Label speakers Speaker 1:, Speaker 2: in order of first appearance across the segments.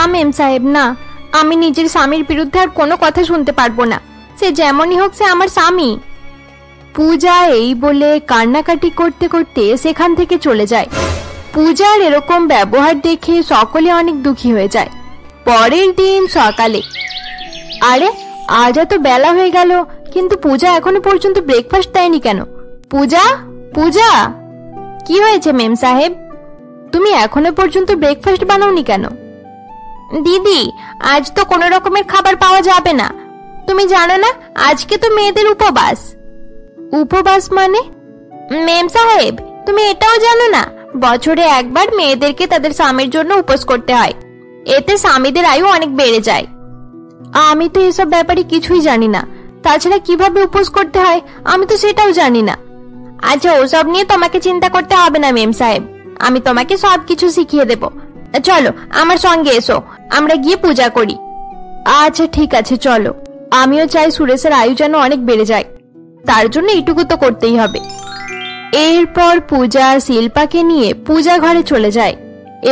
Speaker 1: না মেম সাহেব না, আমি নিজের স্বামীর বিরুদ্ধে আর কোনো কথা শুনতে পারবো না। সে যেমনই হোক, সে আমার স্বামী। পূজা এই বলে কান্নাকাটি করতে করতে সেখান থেকে চলে যায়। পূজার এরকম ব্যবহার দেখে সকলে অনেক দুঃখী হয়ে যায়। পরের দিন সকালে, আরে আজ এত বেলা হয়ে গেল, কিন্তু পূজা এখনো পর্যন্ত ব্রেকফাস্ট দেয়নি কেন? পূজা, পূজা, কি হয়েছে মেম সাহেব? তুমি এখনো পর্যন্ত ব্রেকফাস্ট বানাওনি কেন? দিদি, আজ তো কোনো রকমের খাবার পাওয়া যাবে না। তুমি জানো না আজকে তো মেয়েদের উপবাস। উপবাস মানে? মেম সাহেব, তুমি এটাও জানো না বছরে একবার মেয়েদেরকে তাদের স্বামীর জন্য উপোস করতে হয়, এতে স্বামীদের আয়ু অনেক বেড়ে যায়। আমি তো এসব ব্যাপারে কিছুই জানি না। তাছাড়া কিভাবে উপোস করতে হয় আমি তো সেটাও জানি না। আচ্ছা, ওসব নিয়ে তোমাকে চিন্তা করতে হবে না মেম সাহেব, আমি তোমাকে সবকিছু শিখিয়ে দেব। চলো আমার সঙ্গে এসো, আমরা গিয়ে পূজা করি। আচ্ছা ঠিক আছে, চলো। আমিও চাই সুরেশের আয়ু যেন অনেক বেড়ে যায়, তার জন্য এইটুকু তো করতেই হবে। এরপর পূজা শিল্পাকে নিয়ে পূজা ঘরে চলে যায়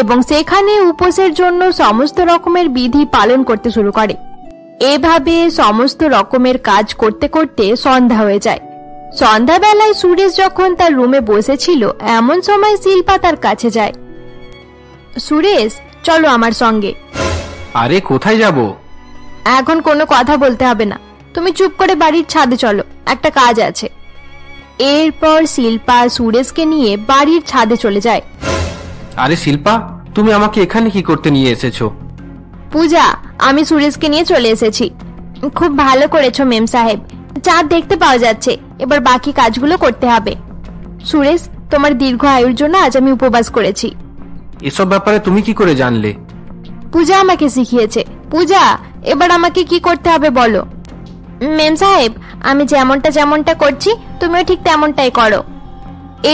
Speaker 1: এবং সেখানে উপোসের জন্য সমস্ত রকমের বিধি পালন করতে শুরু করে। এভাবে সমস্ত রকমের কাজ করতে করতে সন্ধ্যা হয়ে যায়। সন্ধ্যাবেলায় সুরেশ যখন তার রুমে বসেছিল, এমন সময় শিল্পা তার কাছে যায়। সুরেশ, চলো আমার সঙ্গে।
Speaker 2: আরে কোথায় যাব?
Speaker 1: এখন কোনো কথা বলতে হবে না, তুমি চুপ করে বাড়ির ছাদে চলো, একটা কাজ আছে। এরপর শিল্পা সুরেশকে নিয়ে বাড়ির ছাদে চলে যায়।
Speaker 2: আরে শিল্পা, তুমি আমাকে এখানে কি করতে নিয়ে এসেছো?
Speaker 1: পূজা, আমি সুরেশকে নিয়ে চলে এসেছি। খুব ভালো করেছো মেম সাহেব, চাঁদ দেখতে পাওয়া যাচ্ছে, এবার বাকি কাজগুলো করতে হবে। সুরেশ, তোমার দীর্ঘ আয়ুর জন্য আজ আমি উপবাস করেছি।
Speaker 2: এসব ব্যাপারে তুমি কি করে জানলে?
Speaker 1: পূজা আমাকে শিখিয়েছে। পূজা, এবার আমাকে কি করতে হবে বলো। মেম সাহেব, আমি যেমনটা করছি তুমিও ঠিক তেমনটাই করো।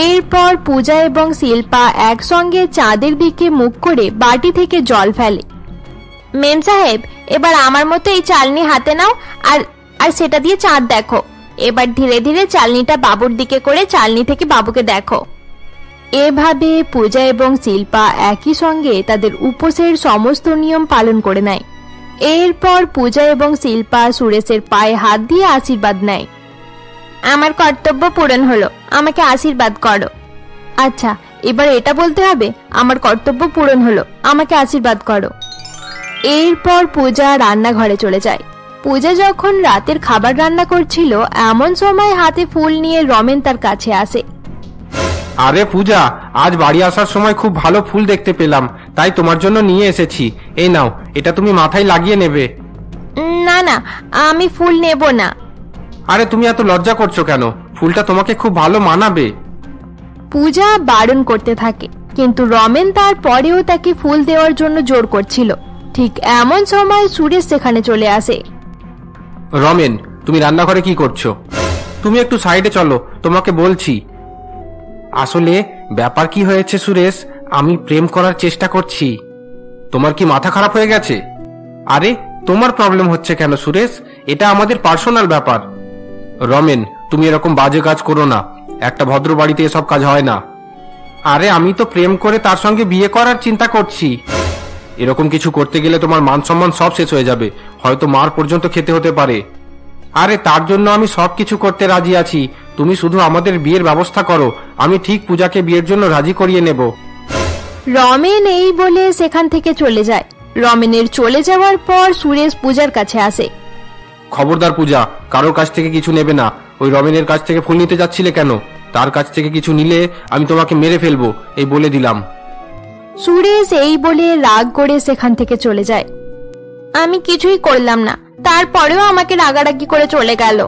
Speaker 1: এরপর পূজা এবং শিল্পা একসঙ্গে চাঁদের দিকে মুখ করে বাটি থেকে জল ফেলে। মেম সাহেব, এবার আমার মতো এই চালনি হাতে নাও আর আর সেটা দিয়ে চাঁদ দেখো। এবার ধীরে ধীরে চালনিটা বাবুর দিকে করে চালনি থেকে বাবুকে দেখো। এভাবে পূজা এবং শিল্পা একই সঙ্গে তাদের উপোসের সমস্ত নিয়ম পালন করে নেয়। এরপর পূজা এবং শিল্পা সুরেশের পায়ে হাত দিয়ে আশীর্বাদ নেয়। আমার কর্তব্য পূরণ হলো, আমাকে আশীর্বাদ করো। আচ্ছা, এবার এটা বলতে হবে, আমার কর্তব্য পূরণ হলো, আমাকে আশীর্বাদ করো। এরপর পূজা রান্নাঘরে চলে যায়। পূজা যখন রাতের খাবার রান্না করছিল, এমন সময় হাতে ফুল নিয়ে রমেন তার কাছে আসে।
Speaker 2: আরে পূজা, আজ বাড়ি আসার সময় খুব ভালো ফুল দেখতে পেলাম, তাই তোমার জন্য নিয়ে এসেছি। এই নাও, এটা তুমি মাথায় লাগিয়ে নেবে।
Speaker 1: না না, আমি ফুল নেব না।
Speaker 2: আরে তুমি এত লজ্জা করছো কেন? ফুলটা তোমাকে খুব ভালো মানাবে।
Speaker 1: পূজা বারণ করতে থাকে, কিন্তু রমেন তার পরেও তাকে ফুল দেওয়ার জন্য জোর করছিল। ঠিক এমন সময় সুরেশ সেখানে চলে আসে।
Speaker 2: রমেন, তুমি রান্নাঘরে কি করছো? তুমি একটু সাইডে চলো, তোমাকে বলছি। আসলে ব্যাপার কি হয়েছে সুরেশ, আমি প্রেম করার চেষ্টা করছি। তোমার কি মাথা খারাপ হয়ে গেছে? আরে তোমার প্রবলেম হচ্ছে কেন সুরেশ? এটা আমাদের পার্সোনাল ব্যাপার। রমেন, তুমি এরকম বাজে কাজ করো না, একটা ভদ্র বাড়িতে এসব কাজ হয় না। আরে আমি তো প্রেম করে তার সঙ্গে বিয়ে করার চিন্তা করছি। এরকম কিছু করতে গেলে তোমার মান সম্মান সব শেষ হয়ে যাবে, হয়তো মার পর্যন্ত খেতে হতে পারে। আরে তার জন্য আমি সবকিছু করতে রাজি আছি, তুমি শুধু আমাদের বিয়ের ব্যবস্থা করো, আমি ঠিক পূজাকে বিয়ের জন্য রাজি করিয়ে নেব।
Speaker 1: রমেন এই বলে সেখান থেকে চলে যায়। রমেনের চলে যাওয়ার পর সুরেশ পূজার কাছে আসে।
Speaker 2: খবরদার পূজা, কারোর কাছ থেকে কিছু নেবে না। ওই রমেনের কাছ থেকে ফুল নিতে যাচ্ছিলে কেন? তার কাছ থেকে কিছু নিলে আমি তোমাকে মেরে ফেলবো, এই বলে দিলাম।
Speaker 1: সুরেশ এই বলে রাগ করে সেখান থেকে চলে যায়। আমি কিছুই করলাম না, তারপরেও আমাকে রাগারাগি করে চলে গেল।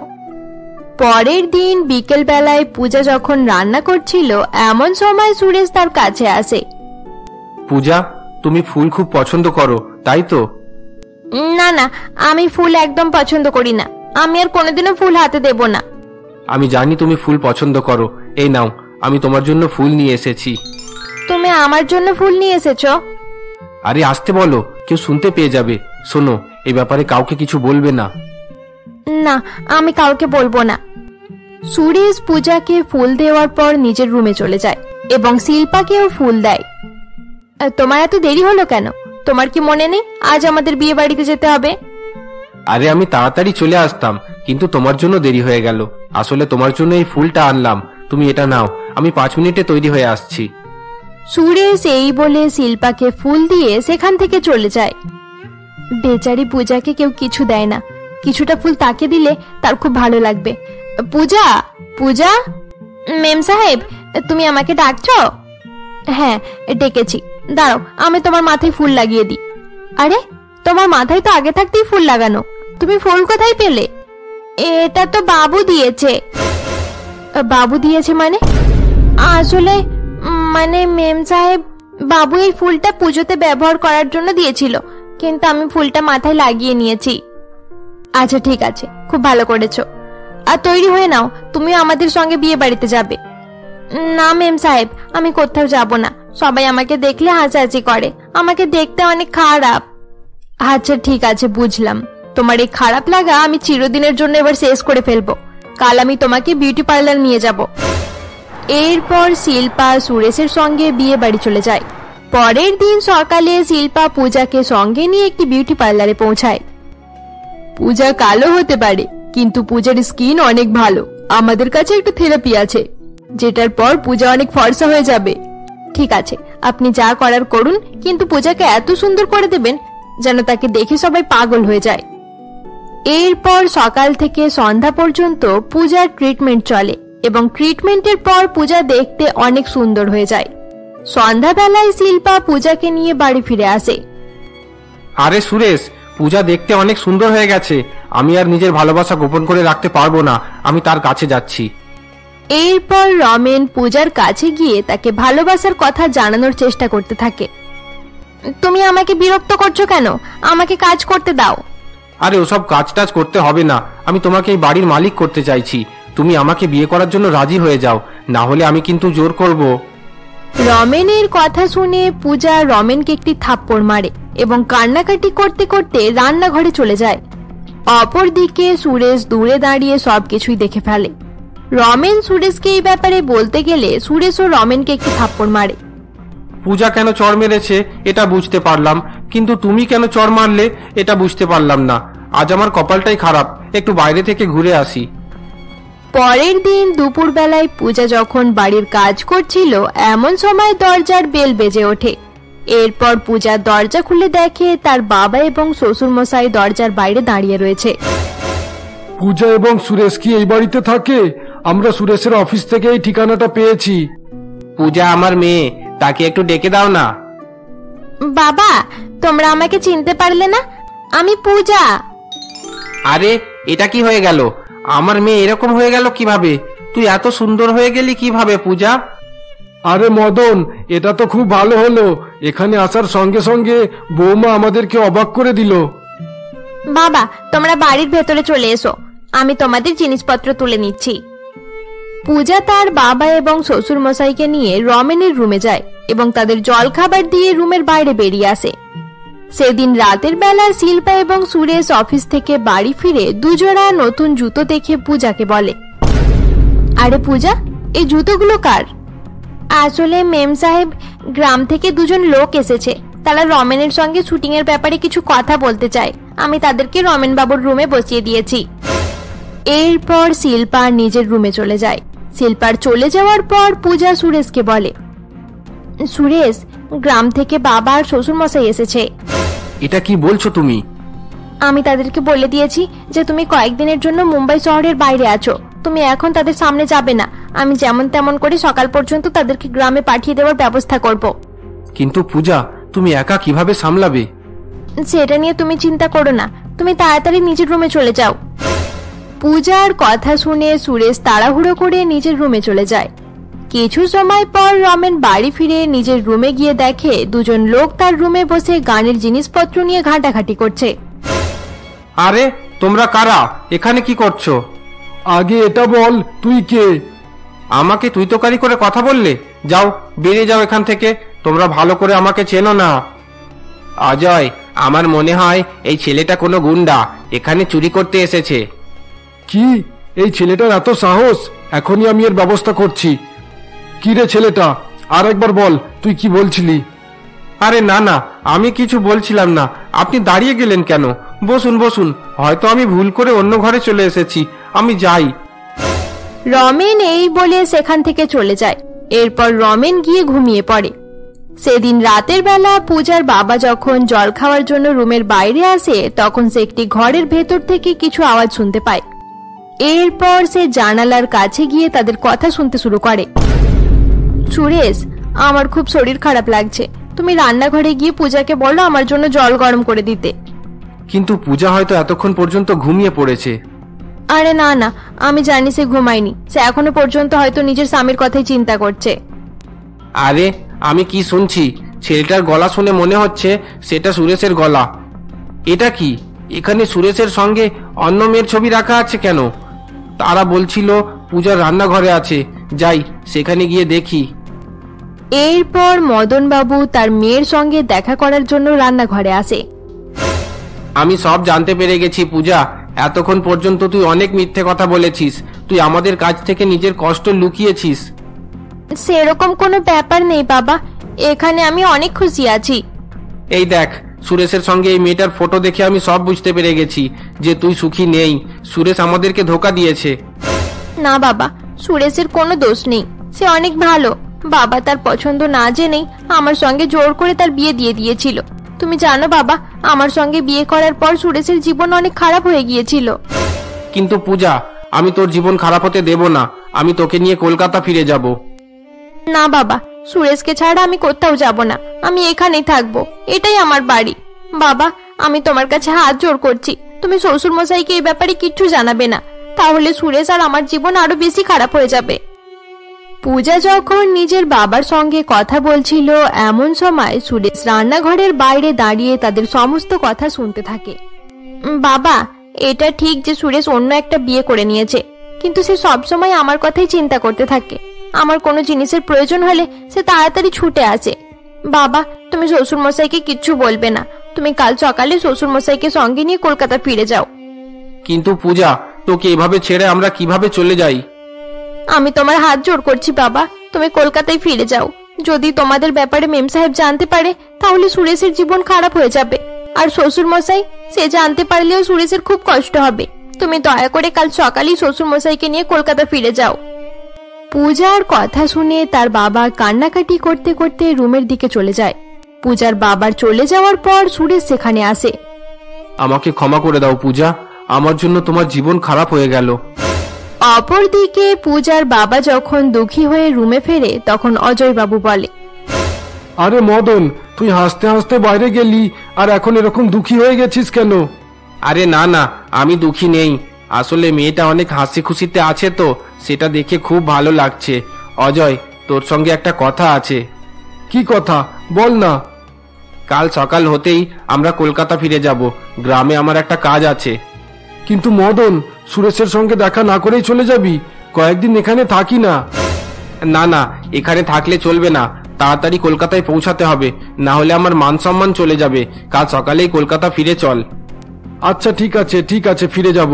Speaker 1: পরের দিন বিকেল বেলায় পূজা যখন রান্না করছিল, এমন সময় সুরেশ তার কাছে আসে।
Speaker 2: পূজা, তুমি ফুল খুব পছন্দ করো, তাই তো?
Speaker 1: না না, আমি ফুল একদম পছন্দ করি না, আমি আর কোনোদিনও ফুল হাতে দেব না।
Speaker 2: আমি জানি তুমি ফুল পছন্দ করো, এই নাও, আমি তোমার জন্য ফুল নিয়ে এসেছি।
Speaker 1: তুমি আমার জন্য ফুল নিয়ে এসেছো?
Speaker 2: আরে আসতে বলো, কেউ শুনতে পেয়ে যাবে। শোনো, এই ব্যাপারে কাউকে কিছু বলবে না।
Speaker 1: না, আমি কাউকে বলবো না। সুরেশ পূজাকে ফুল দেওয়ার পর নিজের রুমে চলে যায় এবং শিল্পাকেও ফুল দেয়। তোমার এত দেরি হলো কেন? তোমার কি মনে নেই আজ আমাদের বিয়ে বাড়িতে যেতে হবে?
Speaker 2: আরে আমি তাড়াতাড়ি চলে আসতাম, কিন্তু তোমার জন্য দেরি হয়ে গেল। আসলে তোমার জন্য এই ফুলটা আনলাম, তুমি এটা নাও, আমি 5 মিনিটে তৈরি হয়ে আসছি।
Speaker 1: সুরেশ এই বলে শিল্পাকে ফুল দিয়ে সেখান থেকে চলে যায়। বেচারি পূজাকে কেউ কিছু দেয় না, কিছুটা ফুল তাকে দিলে তার খুব ভালো লাগবে। পূজা, পূজা। মেম সাহেব, তুমি আমাকে ডাকছো? হ্যাঁ, ডেকেছি। দাঁড়াও, আমি তোমার মাথায় ফুল লাগিয়ে দিই। আরে, তোমার মাথায় তো আগে থাকতেই ফুল লাগানো, তুমি ফুল কোথায় পেলে? এটা তো বাবু দিয়েছে। বাবু দিয়েছে মানে? আসলে মানে মেম সাহেব, বাবু এই ফুলটা পুজোতে ব্যবহার করার জন্য দিয়েছিল, কিন্তু আমি ফুলটা মাথায় লাগিয়ে নিয়েছি। আচ্ছা ঠিক আছে, খুব ভালো করেছো। আর তৈরি হয়ে নাও, তুমিও আমাদের সঙ্গে বিয়ে বাড়িতে যাবে। না মেম সাহেব, আমি কোথাও যাব না, সবাই আমাকে দেখলে হাসাহাসি করে, আমাকে দেখতে অনেক খারাপ। আচ্ছা ঠিক আছে, বুঝলাম। তোমার এই খারাপ লাগা আমি চিরদিনের জন্য এবার শেষ করে ফেলবো। কাল আমি তোমাকে বিউটি পার্লার নিয়ে যাব। এরপর শিল্পা সুরেশের সঙ্গে বিয়ে বাড়ি চলে যায়। পরের দিন সকালে শিল্পা পূজাকে সঙ্গে নিয়ে একটি বিউটি পার্লারে পৌঁছায়। পূজা কালো হতে পারে, কিন্তু পূজার স্কিন অনেক ভালো। আমাদের কাছে একটা থেরাপি আছে, যেটার পর পূজা অনেক ফর্সা হয়ে যাবে। ঠিক আছে, আপনি যা করার করুন, কিন্তু পূজাকে এত সুন্দর করে দেবেন যেন তাকে দেখে সবাই পাগল হয়ে যায়। এরপর সকাল থেকে সন্ধ্যা পর্যন্ত পূজার ট্রিটমেন্ট চলে এবং ট্রিটমেন্টের পর পূজা দেখতে অনেক সুন্দর হয়ে যায়। সন্ধ্যাবেলায় শিল্পা পূজাকে নিয়ে বাড়ি ফিরে আসে।
Speaker 2: আরে সুরেশ, পূজা দেখতে অনেক সুন্দর হয়ে গেছে। আমি আর নিজের ভালোবাসা গোপন করে রাখতে পারবো না, আমি তার কাছে যাচ্ছি।
Speaker 1: এরপর রমেন পূজার কাছে গিয়ে তাকে ভালোবাসার কথা জানানোর চেষ্টা করতে থাকে। তুমি আমাকে বিরক্ত করছো কেন? আমাকে কাজ করতে দাও।
Speaker 2: আরে ওসব কাজ টাজ করতে হবে না, আমি তোমাকে এই বাড়ির মালিক করতে চাইছি। তুমি আমাকে বিয়ে করার জন্য রাজি হয়ে যাও, না হলে আমি কিন্তু জোর করব।
Speaker 1: রমেনের কথা শুনে পূজা রমেনকে একটি থাপ্পড় মারে এবং কান্নাকাটি করতে করতে রান্নাঘরে চলে যায়। অপরদিকে সুরেশ দূরে দাঁড়িয়ে সবকিছুই দেখে ফেলে। রমেন সুরেশকে এই ব্যাপারে বলতে গেলে সুরেশও রমেনকে একটি থাপ্পড় মারে।
Speaker 2: পূজা কেন চড় মেরেছে এটা বুঝতে পারলাম, কিন্তু তুমি কেন চড় মারলে এটা বুঝতে পারলাম না। আজ আমার কপালটাই খারাপ, একটু বাইরে থেকে ঘুরে আসি।
Speaker 1: পরের দিন দুপুরবেলায় পূজা যখন বাড়ির কাজ করছিল, এমন সময় দরজার বেল বেজে ওঠে। এরপর পূজা দরজা খুলে দেখে তার বাবা এবং শ্বশুর মশাই দরজার বাইরে দাঁড়িয়ে রয়েছে।
Speaker 3: পূজা এবং সুরেশ কি এই বাড়িতে থাকে? আমরা সুরেশের অফিস থেকে এই ঠিকানাটা পেয়েছি।
Speaker 2: পূজা আমার মেয়ে, তাকে একটু ডেকে দাও না।
Speaker 1: বাবা, তোমরা আমাকে চিনতে পারলে না? আমি পূজা।
Speaker 2: আরে এটা কি হয়ে গেল? আমার মেয়ে এরকম হয়ে গেল কিভাবে? তুই এত সুন্দর হয়ে গেলি কিভাবে পূজা?
Speaker 3: আরে মদন, এটা তো খুব ভালো হলো। এখানে আসার সঙ্গে সঙ্গে বৌমা আমাদেরকে অবাক করে দিল।
Speaker 1: বাবা, তোমরা বাড়ির ভেতরে চলে এসো, আমি তোমাদের জিনিসপত্র তুলে নিচ্ছি। পূজা তার বাবা এবং শ্বশুর মশাইকে নিয়ে রমেনের রুমে যায় এবং তাদের জলখাবার দিয়ে রুমের বাইরে বেরিয়ে আসে। সেদিন রাতের বেলা শিল্পা এবং সুরেশ অফিস থেকে বাড়ি ফিরে দুজোড়া নতুন জুতো দেখে পূজাকে বলে, আরে পূজা, এই জুতোগুলো কার? আসলে মেম সাহেব, গ্রাম থেকে দুজন লোক এসেছে, তারা রমেনের সঙ্গে শুটিং এর ব্যাপারে কিছু কথা বলতে চায়। আমি তাদেরকে রমেন বাবুর রুমে বসিয়ে দিয়েছি। এরপর শিল্পা নিজের রুমে চলে যায়। শিল্পার চলে যাওয়ার পর পূজা সুরেশকে বলে, সুরেশ, গ্রাম থেকে বাবা আর শ্বশুর মশাই এসেছে।
Speaker 2: এটা কি বলছো তুমি?
Speaker 1: আমি তাদেরকে বলে দিয়েছি যে তুমি কয়েকদিনের জন্য মুম্বাই শহরের বাইরে আছো, তুমি এখন তাদের সামনে যাবে না। আমি যেমন তেমন করে সকাল পর্যন্ত তাদেরকে গ্রামে পাঠিয়ে দেওয়ার ব্যবস্থা করব।
Speaker 2: কিন্তু পূজা, তুমি একা কিভাবে সামলাবে?
Speaker 1: সেটা নিয়ে তুমি চিন্তা করো না, তুমি তাড়াতাড়ি নিজের রুমে চলে যাও। পূজার কথা শুনে সুরেশ তাড়াহুড়ো করে নিজের রুমে চলে যায়। কিছু সময় পর রমেন বাড়ি ফিরে নিজের রুমে গিয়ে দেখে দুজন লোক তার রুমে বসে গানের জিনিসপত্র নিয়ে ঘাটাঘাটি করছে।
Speaker 2: আরে তোমরা কারা? এখানে কি করছো?
Speaker 3: আগে এটা বল, তুই কে?
Speaker 2: আমাকে তুই তোকারি করে কথা বললে? যাও, বেরিয়ে যাও এখান থেকে, তোমরা ভালো করে আমাকে চেনো না। অজয়, আমার মনে হয় এই ছেলেটা কোনো গুন্ডা, এখানে চুরি করতে এসেছে।
Speaker 3: কি? এই ছেলেটার এত সাহস? এখনই আমি এর ব্যবস্থা করছি। কি রে ছেলেটা, আর একবার বল, তুই কি বলছিলি?
Speaker 2: আরে না না, আমি কিছু বলছিলাম না। আপনি দাঁড়িয়ে গেলেন কেন? বসুন বসুন, হয়তো আমি ভুল করে অন্য ঘরে চলে এসেছি, আমি যাই।
Speaker 1: রমেন এই বলে সেখান থেকে চলে যায়। এরপর রমেন গিয়ে ঘুমিয়ে পড়ে। সেদিন রাতের বেলা পূজার বাবা যখন জল খাওয়ার জন্য রুমের বাইরে আসে, তখন সে একটি ঘরের ভেতর থেকে কিছু আওয়াজ শুনতে পায়। এরপর সে জানালার কাছে গিয়ে তাদের কথা শুনতে শুরু করে। সুরেশ, আমার খুব শরীর খারাপ লাগছে, তুমি রান্নাঘরে গিয়ে পূজাকে বলো আমার জন্য জল গরম করে দিতে।
Speaker 2: কিন্তু পূজা হয়তো এতক্ষণ পর্যন্ত ঘুমিয়ে পড়েছে।
Speaker 1: আরে না না, আমি জানি সে ঘুমায়নি, সে এখনো পর্যন্ত হয়তো নিজের স্বামীর কথাই চিন্তা করছে।
Speaker 2: আরে আমি কি শুনছি? ছেলেটার গলা শুনে মনে হচ্ছে সেটা সুরেশের গলা। এটা কি? এখানে সুরেশের সঙ্গে অন্য মেয়ের ছবি রাখা আছে কেন? তারা বলছিল পূজার রান্নাঘরে আছে, যাই সেখানে গিয়ে দেখি।
Speaker 1: এরপর মদন বাবু তার মেয়ের সঙ্গে দেখা করার জন্য রান্নাঘরে আসে।
Speaker 2: আমি সব জানতে পেরে গেছি পূজা, এতক্ষণ পর্যন্ত তুই অনেক মিথ্যে কথা বলেছিস, তুই আমাদের কাছ থেকে নিজের কষ্ট লুকিয়েছিস।
Speaker 1: সেরকম কোনো ব্যাপার নেই বাবা, এখানে আমি অনেক খুশি আছি।
Speaker 2: এই দেখ, সুরেশের সঙ্গে এই মেয়েটার ফটো দেখে আমি সব বুঝতে পেরে গেছি যে তুই সুখী নেই। সুরেশ আমাদেরকে ধোকা দিয়েছে।
Speaker 1: না বাবা, সুরেশের কোনো দোষ নেই, সে অনেক ভালো। বাবা তার পছন্দ না জেনেই আমার সঙ্গে জোর করে তার বিয়ে দিয়ে দিয়েছিল। তুমি জানো বাবা, আমার সঙ্গে বিয়ে করার পর সুরেশের জীবন অনেক খারাপ হয়ে গিয়েছিল।
Speaker 2: কিন্তু পূজা, আমি তোর জীবন খারাপ হতে দেব না। আমি তোকে নিয়ে কলকাতা ফিরে যাব।
Speaker 1: না বাবা, সুরেশকে ছাড়া আমি কোথাও যাব না, আমি এখানেই থাকবো, এটাই আমার বাড়ি। বাবা, আমি তোমার কাছে হাত জোর করছি, তুমি শ্বশুর মশাইকে এই ব্যাপারে কিচ্ছু জানাবে না, তাহলে সুরেশ আর আমার জীবন আরো বেশি খারাপ হয়ে যাবে। পূজা যখন নিজের বাবার সঙ্গে কথা বলছিল, এমন সময় সুরেশ রান্নাঘরের বাইরে দাঁড়িয়ে তাদের সমস্ত কথা শুনতে থাকে। বাবা, এটা ঠিক যে সুরেশ অন্য একটা বিয়ে করে নিয়েছে, কিন্তু সে সবসময় আমার কথাই চিন্তা করতে থাকে। আমার কোনো জিনিসের প্রয়োজন হলে সে তাড়াতাড়ি ছুটে আসে। বাবা, তুমি শ্বশুর মশাইকে কিচ্ছু বলবে না, তুমি কাল সকালে শ্বশুর মশাইকে সঙ্গে নিয়ে কলকাতা ফিরে যাও।
Speaker 2: কিন্তু পূজা, তোকে এভাবে ছেড়ে আমরা কিভাবে চলে যাই?
Speaker 1: আমি তোমার হাত জোর করছি বাবা, তুমি কলকাতায় ফিরে যাও। যদি তোমাদের ব্যাপারে মেম সাহেব জানতে পারে, তাহলে সুরেশের জীবন খারাপ হয়ে যাবে। আর শ্বশুর মশাই, সে জানতে পারলেও সুরেশের খুব কষ্ট হবে। তুমি দয়া করে কাল সকালেই শ্বশুর মশাইকে নিয়ে কলকাতা ফিরে যাও। পূজার কথা শুনে তার বাবা কান্নাকাটি করতে করতে রুমের দিকে চলে যায়। পূজার বাবার চলে যাওয়ার পর সুরেশ সেখানে আসে।
Speaker 2: আমাকে ক্ষমা করে দাও পূজা, আমার জন্য তোমার জীবন খারাপ হয়ে গেল।
Speaker 1: অপরদিকে পূজার বাবা যখন দুঃখী হয়ে রুমে ফেরে, তখন অজয় বাবু বলে,
Speaker 3: আরে মদন, তুই হাসতে হাসতে বাইরে গেলি আর এখন এরকম দুঃখী হয়ে গেছিস কেন?
Speaker 2: আরে না না, আমি দুঃখী নেই, আসলে মেয়েটা অনেক হাসি খুশিতে আছে তো সেটা দেখে খুব ভালো লাগছে। অজয়, তোর সঙ্গে একটা কথা আছে।
Speaker 3: কি কথা? বল না।
Speaker 2: কাল সকাল হতেই আমরা কলকাতা ফিরে যাব, গ্রামে আমার একটা কাজ আছে।
Speaker 3: কিন্তু মদন, সুরেশের সঙ্গে দেখা না করেই চলে যাবি? কয়েকদিন এখানে থাকি না।
Speaker 2: না না, এখানে থাকলে চলবে না, তাড়াতাড়ি কলকাতায় পৌঁছাতে হবে, না হলে আমার মান সম্মান চলে যাবে। কাল সকালেই কলকাতা ফিরে চল।
Speaker 3: আচ্ছা ঠিক আছে ঠিক আছে, ফিরে যাব।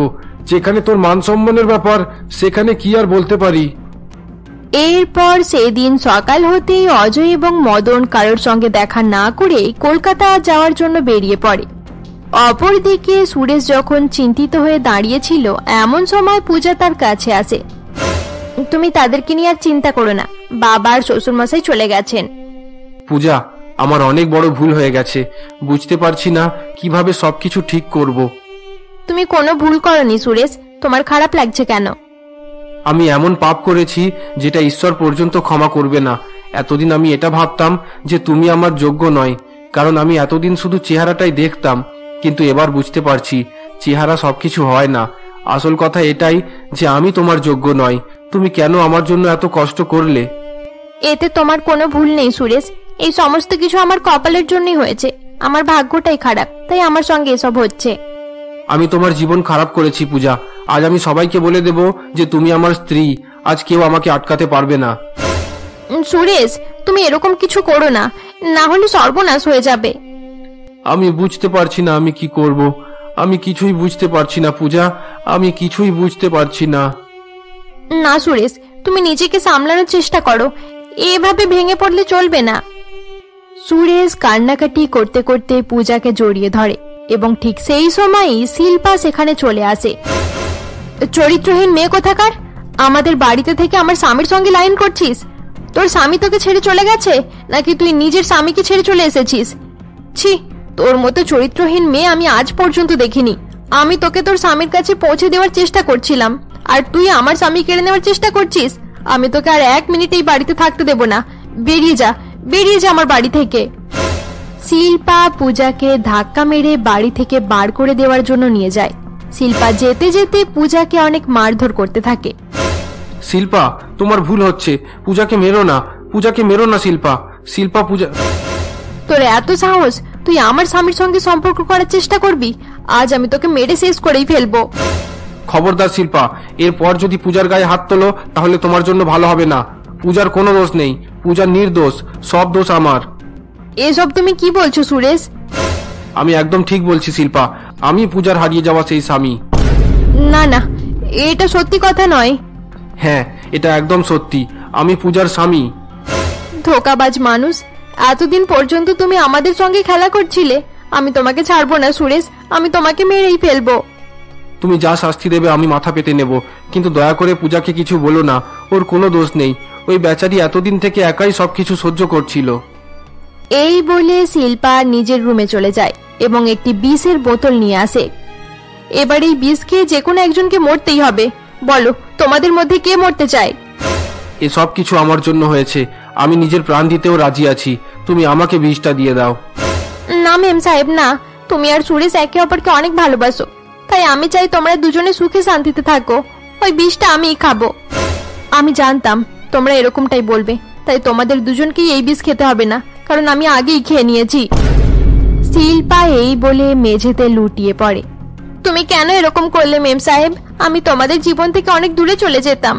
Speaker 3: যেখানে তোর মান সম্মানের ব্যাপার, সেখানে কি আর বলতে পারি।
Speaker 1: এরপর সেদিন সকাল হতেই অজয় এবং মদন কারোর সঙ্গে দেখা না করে কলকাতা যাওয়ার জন্য বেরিয়ে পড়ে। অপরদিকে সুরেশ যখন চিন্তিত হয়ে দাঁড়িয়েছিল, এমন সময় পূজা তার কাছে আসে। তুমি তাদেরকে নিয়ে আর চিন্তা করো না, বাবার শ্বশুর মশাই চলে গেছেন।
Speaker 2: পূজা, আমার অনেক বড় ভুল হয়ে গেছে, বুঝতে পারছি না কিভাবে সবকিছু ঠিক করব।
Speaker 1: তুমি কোনো ভুল করনি সুরেশ, তোমার খারাপ লাগছে কেন?
Speaker 2: আমি এমন পাপ করেছি যেটা ঈশ্বর পর্যন্ত ক্ষমা করবে না। এতদিন আমি এটা ভাবতাম যে তুমি আমার যোগ্য নয়, কারণ আমি এতদিন শুধু চেহারাটাই দেখতাম। কিন্তু এবার বুঝতে পারছি চেহারা সবকিছু হয় না। আসল কথা এটাই যে আমি তোমার যোগ্য নয়। তুমি কেন আমার জন্য এত কষ্ট করলে?
Speaker 1: এতে তোমার কোনো ভুল নেই সুরেশ, এই সমস্ত কিছু আমার কপালের জন্যই হয়েছে। আমার ভাগ্যটাই খারাপ, তাই আমার সঙ্গে এসব হচ্ছে।
Speaker 2: আমি তোমার জীবন খারাপ করেছি পূজা। আজ আমি সবাইকে বলে দেব যে তুমি আমার স্ত্রী। আজ কেউ আমাকে আটকাতে পারবে না।
Speaker 1: সুরেশ, তুমি এরকম কিছু করো না, না হলে সর্বনাশ হয়ে যাবে।
Speaker 2: আমি বুঝতে পারছি না আমি কি করব। আমি কিছুই বুঝতে পারছি না পূজা, আমি কিছুই বুঝতে পারছি না।
Speaker 1: না সুরেশ, তুমি নিজেকে সামলানোর চেষ্টা করো, এভাবে ভেঙে পড়লে চলবে না। সুরেশ কান্নাকাটি করতে করতে পূজাকে জড়িয়ে ধরে এবং ঠিক সেই সময়ই শিল্পা সেখানে চলে আসে। চরিত্রহীন মেয়ে কোথাকার, আমাদের বাড়িতে থেকে আমার স্বামীর সঙ্গে লাইন করছিস? তোর স্বামী তোকে ছেড়ে চলে গেছে নাকি তুই নিজের স্বামীকে ছেড়ে চলে এসেছিস? ছি, তোর মতো চরিত্রহীন মেয়ে আমি আজ পর্যন্ত দেখিনি। আমি তোকে তোর স্বামীর কাছে পৌঁছে দেওয়ার চেষ্টা করছিলাম আর তুই আমার স্বামী কেড়ে নেওয়ার চেষ্টা করছিস। আমি তোকে আর 1 মিনিট এই বাড়িতে থাকতে দেব না। বেরিয়ে যা, বেরিয়ে যা আমার বাড়ি থেকে। শিল্পা পূজাকে ধাক্কা মেরে বাড়ি থেকে বার করে দেওয়ার জন্য নিয়ে যায়। শিল্পা যেতে যেতে পূজাকে অনেক মারধর করতে থাকে।
Speaker 2: শিল্পা, তোমার ভুল হচ্ছে। পূজাকে মেরো না, পূজাকে মেরো না শিল্পা। শিল্পা, পূজা।
Speaker 1: তোর এত সাহস, তুই আমার স্বামীর সঙ্গে সম্পর্ক করার চেষ্টা করবি? আজ আমি তোকে মেরে শেষ করেই ফেলবো।
Speaker 2: খবরদার শিল্পা, এরপর যদি পূজার গায়ে হাত তোলো তাহলে তোমার জন্য ভালো হবে না। পূজার কোনো দোষ নেই, পূজা নির্দোষ, সব দোষ আমার।
Speaker 1: এসব তুমি কি বলছো সুরেশ?
Speaker 2: আমি একদম ঠিক বলছি শিল্পা, আমি পূজার হারিয়ে যাওয়া সেই স্বামী।
Speaker 1: না না, এটা সত্যি কথা নয়।
Speaker 2: হ্যাঁ, এটা একদম সত্যি, আমি পূজার স্বামী।
Speaker 1: ধোঁকাবাজ মানুষ, এতদিন পর্যন্ত তুমি আমাদের সঙ্গে খেলা করছিলে। আমি তোমাকে ছাড়বো না সুরেশ, আমি তোমাকে মেরেই ফেলবো।
Speaker 2: তুমি যা শাস্তি দেবে আমি মাথা পেতে নেব, কিন্তু দয়া করে পূজাকে কিছু বলো না। ওর কোনো দোষ নেই, ওই বেচারি এতদিন থেকে একাই সবকিছু সহ্য করছিল।
Speaker 1: এই বলে শিল্পা নিজের রুমে চলে যায় এবং একটি বিষের বোতল নিয়ে আসে। এবার এই বিষ খেয়ে যে কোনো একজনকে মরতেই হবে। বলো, তোমাদের মধ্যে কে মরতে চায়?
Speaker 2: এসব কিছু আমার জন্য হয়েছে, আমি নিজের প্রাণ দিতেও রাজি আছি। তুমি আমাকে বিষটা দিয়ে দাও।
Speaker 1: না মেম সাহেব, না। তুমি আর সুরেশ একে অপরকে অনেক ভালোবাসো, তাই আমি চাই তোমরা দুজনে সুখে শান্তিতে থাকো। ওই বিষটা আমিই খাবো। আমি জানতাম তোমরা এরকমটাই বলবে, তাই তোমাদের দুজনকেই এই বিষ খেতে হবে না, কারণ আমি আগেই খেয়ে নিয়েছি। শিল্পা এই বলে মেঝেতে লুটিয়ে পড়ে। তুমি কেন এরকম করলে মেম সাহেব? আমি তোমাদের জীবন থেকে অনেক দূরে চলে যেতাম।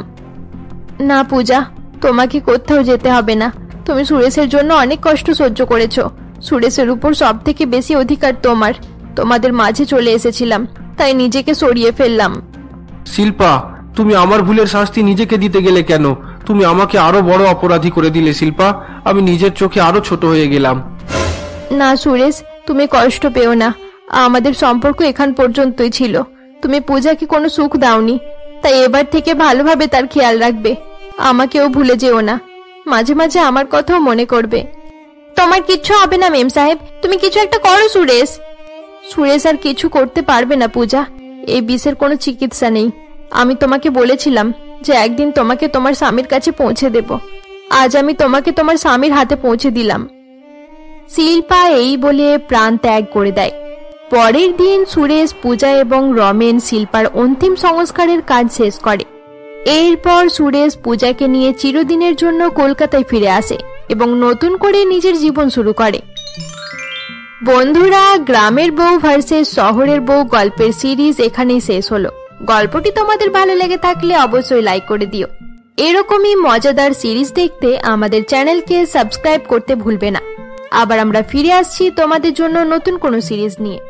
Speaker 1: না পূজা, তোমাকে কোথাও যেতে হবে না। তুমি সুরেশের জন্য অনেক কষ্ট সহ্য করেছো। সুরেশের উপর সব থেকে বেশি অধিকার তোমার। তোমাদের মাঝে চলে এসেছিলাম, তাই নিজেকে সরিয়ে ফেললাম।
Speaker 2: শিল্পা, তুমি আমার ভুলের শাস্তি নিজেকে দিতে গেলে কেন? তুমি আমাকে আরো বড় অপরাধী করে দিলে শিল্পা। আমি নিজের চোখে আরো ছোট হয়ে গেলাম।
Speaker 1: না সুরেশ, তুমি কষ্ট পেও না। আমাদের সম্পর্ক এখান পর্যন্তই ছিল। তুমি পূজাকে কোনো সুখ দাওনি, তাই এবার থেকে ভালোভাবে তার খেয়াল রাখবে। আমাকেও ভুলে যেও না, মাঝে মাঝে আমার কথাও মনে করবে। তোমার কিচ্ছু হবে না মেম সাহেব, তুমি কিছু একটা করো সুরেশ। সুরেশ আর কিছু করতে পারবে না পূজা, এই বিষের কোনো চিকিৎসা নেই। আমি তোমাকে বলেছিলাম যে একদিন তোমাকে তোমার স্বামীর কাছে পৌঁছে দেব। আজ আমি তোমাকে তোমার স্বামীর হাতে পৌঁছে দিলাম। শিল্পা এই বলে প্রাণ ত্যাগ করে দেয়। পরের দিন সুরেশ, পূজা এবং রমেন শিল্পার অন্তিম সংস্কারের কাজ শেষ করে। এরপর সুরেশ পূজাকে নিয়ে চিরদিনের জন্য কলকাতায় ফিরে আসে এবং নতুন করে নিজের জীবন শুরু করে। বন্ধুরা, গ্রামের বউ ভার্সেস শহরের বউ গল্পের সিরিজ এখানেই শেষ হলো। গল্পটি তোমাদের ভালো লেগে থাকলে অবশ্যই লাইক করে দিও। এরকমই মজাদার সিরিজ দেখতে আমাদের চ্যানেলকে সাবস্ক্রাইব করতে ভুলবে না। আবার আমরা ফিরে আসছি তোমাদের জন্য নতুন কোনো সিরিজ নিয়ে।